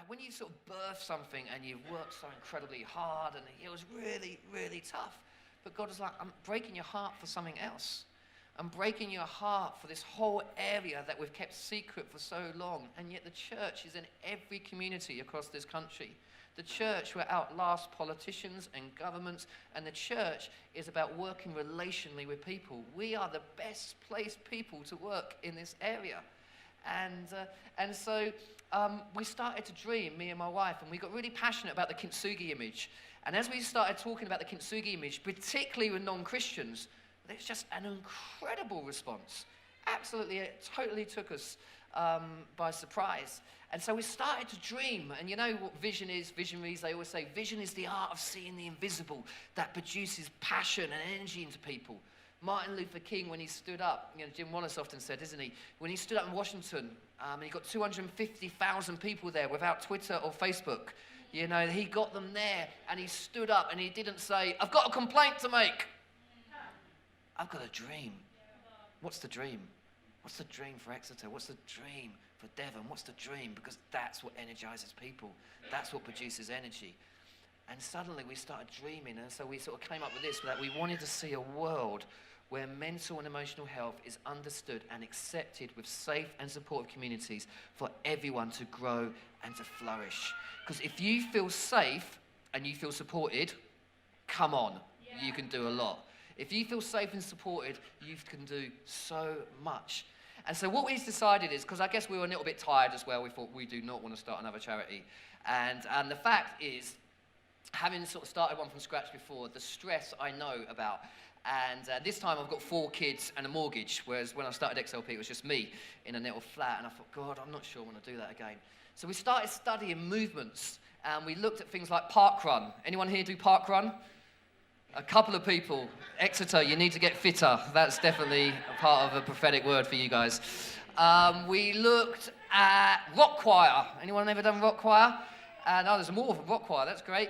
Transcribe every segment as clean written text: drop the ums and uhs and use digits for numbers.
when you sort of birth something and you've worked so incredibly hard and it was really, really tough. But God was like, I'm breaking your heart for something else. I'm breaking your heart for this whole area that we've kept secret for so long. And yet the church is in every community across this country. The church will outlast politicians and governments, and the church is about working relationally with people. We are the best placed people to work in this area. And so we started to dream, me and my wife, and we got really passionate about the Kintsugi image. And as we started talking about the Kintsugi image, particularly with non-Christians, there's just an incredible response. Absolutely, it totally took us by surprise. And so we started to dream. And you know what vision is? Visionaries, they always say, vision is the art of seeing the invisible that produces passion and energy into people. Martin Luther King, when he stood up, Jim Wallace often said, isn't he? When he stood up in Washington, and he got 250,000 people there without Twitter or Facebook. He got them there, and he stood up, and he didn't say, I've got a complaint to make. I've got a dream. What's the dream? What's the dream for Exeter? What's the dream for Devon? What's the dream? Because that's what energizes people. That's what produces energy. And suddenly we started dreaming, and so we sort of came up with this, that we wanted to see a world where mental and emotional health is understood and accepted with safe and supportive communities for everyone to grow and to flourish. Because if you feel safe and you feel supported, come on, you can do a lot. If you feel safe and supported, you can do so much. And so what we've decided is, because I guess we were a little bit tired as well, we thought we do not want to start another charity. And the fact is, having sort of started one from scratch before, the stress I know about. And this time I've got 4 kids and a mortgage, whereas when I started XLP it was just me in a little flat, and I thought, God, I'm not sure I want to do that again. So we started studying movements, and we looked at things like parkrun. Anyone here do parkrun? A couple of people. Exeter, you need to get fitter. That's definitely a part of a prophetic word for you guys. We looked at rock choir. Anyone ever done rock choir? No, there's more of a rock choir. That's great.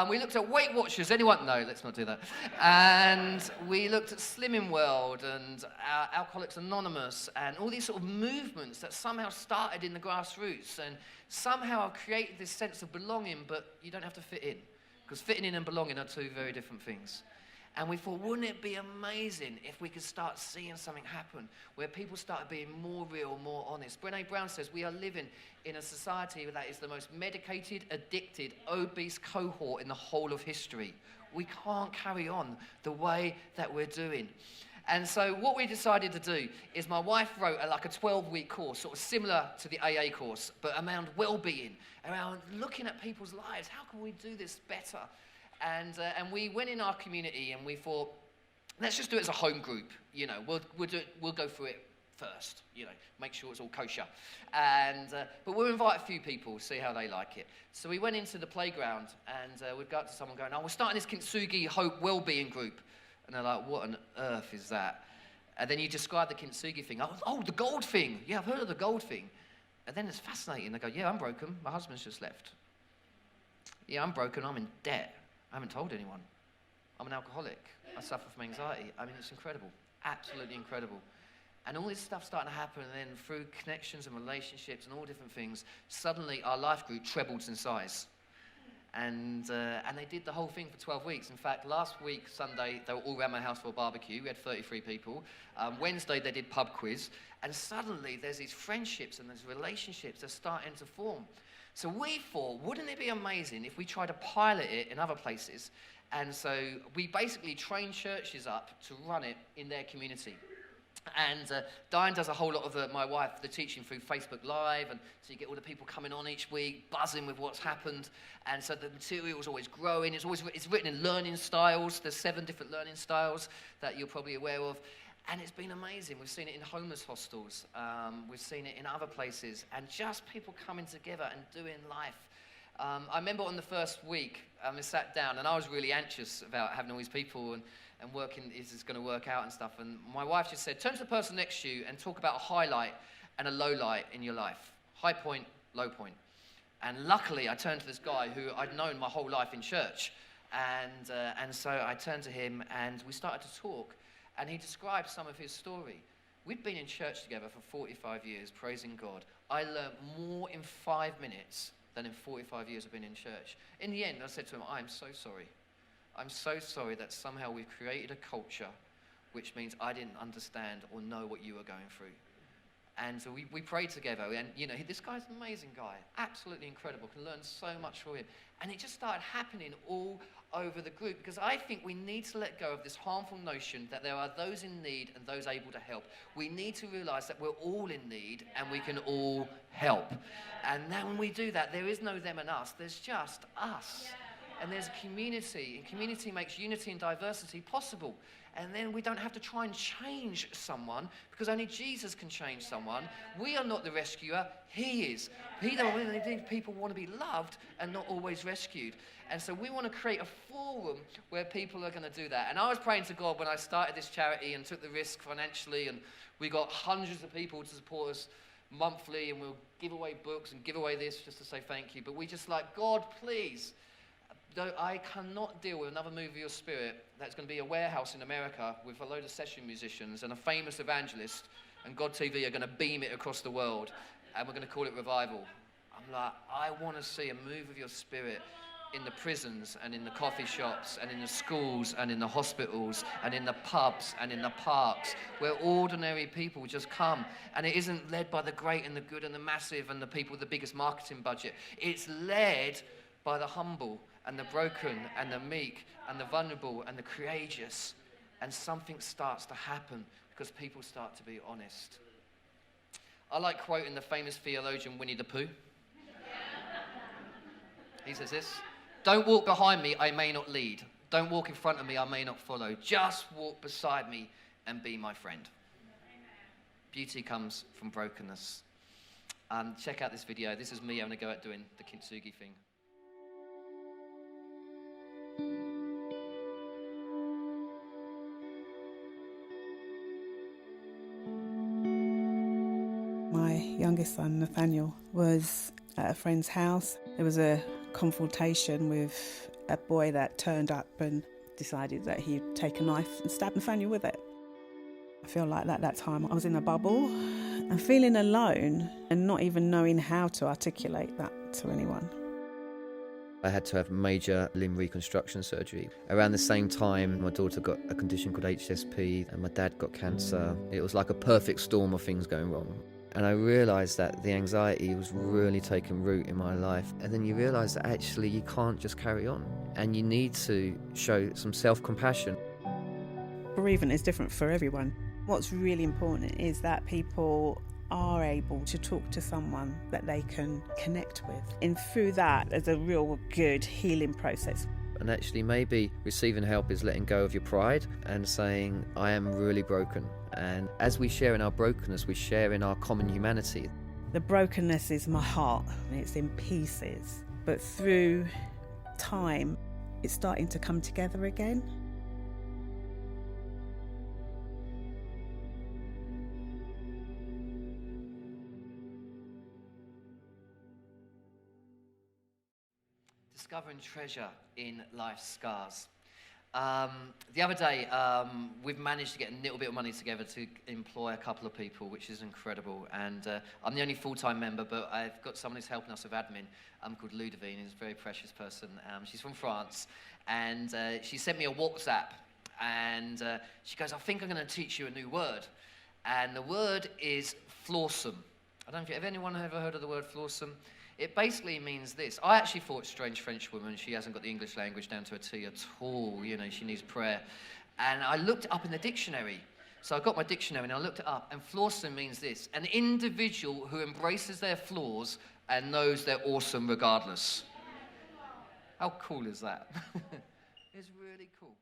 We looked at Weight Watchers. Anyone? No, let's not do that. And we looked at Slimming World and Alcoholics Anonymous and all these sort of movements that somehow started in the grassroots and somehow have created this sense of belonging, but you don't have to fit in. Because fitting in and belonging are 2 very different things. And we thought, wouldn't it be amazing if we could start seeing something happen where people start being more real, more honest? Brené Brown says we are living in a society that is the most medicated, addicted, obese cohort in the whole of history. We can't carry on the way that we're doing. And so what we decided to do is my wife wrote a 12-week course, sort of similar to the AA course, but around well-being, around looking at people's lives. How can we do this better? And we went in our community and we thought, let's just do it as a home group. We'll go through it first. Make sure it's all kosher. But we'll invite a few people, see how they like it. So we went into the playground and we'd go up to someone going, we're starting this Kintsugi Hope Wellbeing group. And they're like, what on earth is that? And then you describe the Kintsugi thing. Oh, the gold thing. Yeah, I've heard of the gold thing. And then it's fascinating. They go, yeah, I'm broken. My husband's just left. Yeah, I'm broken. I'm in debt. I haven't told anyone. I'm an alcoholic. I suffer from anxiety. I mean, it's incredible. Absolutely incredible. And all this stuff starting to happen, and then through connections and relationships and all different things, suddenly our life group trebled in size. And they did the whole thing for 12 weeks. In fact, last week, Sunday, they were all around my house for a barbecue. We had 33 people. Wednesday, they did pub quiz. And suddenly, there's these friendships and these relationships that are starting to form. So we thought, wouldn't it be amazing if we tried to pilot it in other places? And so we basically trained churches up to run it in their community. And Diane does a whole lot of my wife, the teaching through Facebook Live, and so you get all the people coming on each week, buzzing with what's happened, and so the material is always growing. It's written in learning styles. There's 7 different learning styles that you're probably aware of, and it's been amazing. We've seen it in homeless hostels. We've seen it in other places, and just people coming together and doing life. I remember on the first week, we sat down, and I was really anxious about having all these people and working, is this going to work out and stuff? And my wife just said, turn to the person next to you and talk about a highlight and a low light in your life. High point, low point. And luckily, I turned to this guy who I'd known my whole life in church. And so I turned to him and we started to talk. And he described some of his story. We'd been in church together for 45 years, praising God. I learned more in 5 minutes than in 45 years of being in church. In the end, I said to him, I'm so sorry. I'm so sorry that somehow we've created a culture which means I didn't understand or know what you were going through. And so we prayed together, and this guy's an amazing guy, absolutely incredible, can learn so much from him. And it just started happening all over the group, because I think we need to let go of this harmful notion that there are those in need and those able to help. We need to realize that we're all in need and we can all help. And now when we do that, there is no them and us, there's just us. And there's a community, and community makes unity and diversity possible. And then we don't have to try and change someone, because only Jesus can change someone. We are not the rescuer, he is. People want to be loved and not always rescued. And so we want to create a forum where people are going to do that. And I was praying to God when I started this charity and took the risk financially, and we got hundreds of people to support us monthly, and we'll give away books and give away this just to say thank you. But we just like, God, please. Though I cannot deal with another move of your spirit that's going to be a warehouse in America with a load of session musicians and a famous evangelist, and God TV are going to beam it across the world, and we're going to call it revival. I'm like, I want to see a move of your spirit in the prisons and in the coffee shops and in the schools and in the hospitals and in the pubs and in the parks, where ordinary people just come, and it isn't led by the great and the good and the massive and the people with the biggest marketing budget. It's led by the humble and the broken and the meek and the vulnerable and the courageous. And something starts to happen because people start to be honest. I like quoting the famous theologian Winnie the Pooh. He says this: "Don't walk behind me, I may not lead. Don't walk in front of me, I may not follow. Just walk beside me and be my friend." Beauty comes from brokenness. Check out this video. This is me having a go at doing the Kintsugi thing. My youngest son, Nathaniel, was at a friend's house. There was a confrontation with a boy that turned up and decided that he'd take a knife and stab Nathaniel with it. I feel like at that time I was in a bubble and feeling alone and not even knowing how to articulate that to anyone. I had to have major limb reconstruction surgery. Around the same time, my daughter got a condition called HSP and my dad got cancer. It was like a perfect storm of things going wrong. And I realised that the anxiety was really taking root in my life. And then you realise that actually you can't just carry on. And you need to show some self-compassion. Bereavement is different for everyone. What's really important is that people are able to talk to someone that they can connect with. And through that, there's a real good healing process. And actually maybe receiving help is letting go of your pride and saying, I am really broken. And as we share in our brokenness, we share in our common humanity. The brokenness is my heart, and it's in pieces. But through time, it's starting to come together again. Discovering treasure in life's scars. The other day, we've managed to get a little bit of money together to employ a couple of people, which is incredible. And I'm the only full-time member, but I've got someone who's helping us with admin called Ludovine, who's a very precious person. She's from France, and she sent me a WhatsApp, and she goes, I think I'm going to teach you a new word. And the word is flawsome. I don't know if anyone ever heard of the word flawsome? It basically means this. I actually thought strange French woman, she hasn't got the English language down to a T at all, she needs prayer. And I looked it up in the dictionary. So I got my dictionary and I looked it up, and flawsome means this: an individual who embraces their flaws and knows they're awesome regardless. How cool is that? It's really cool.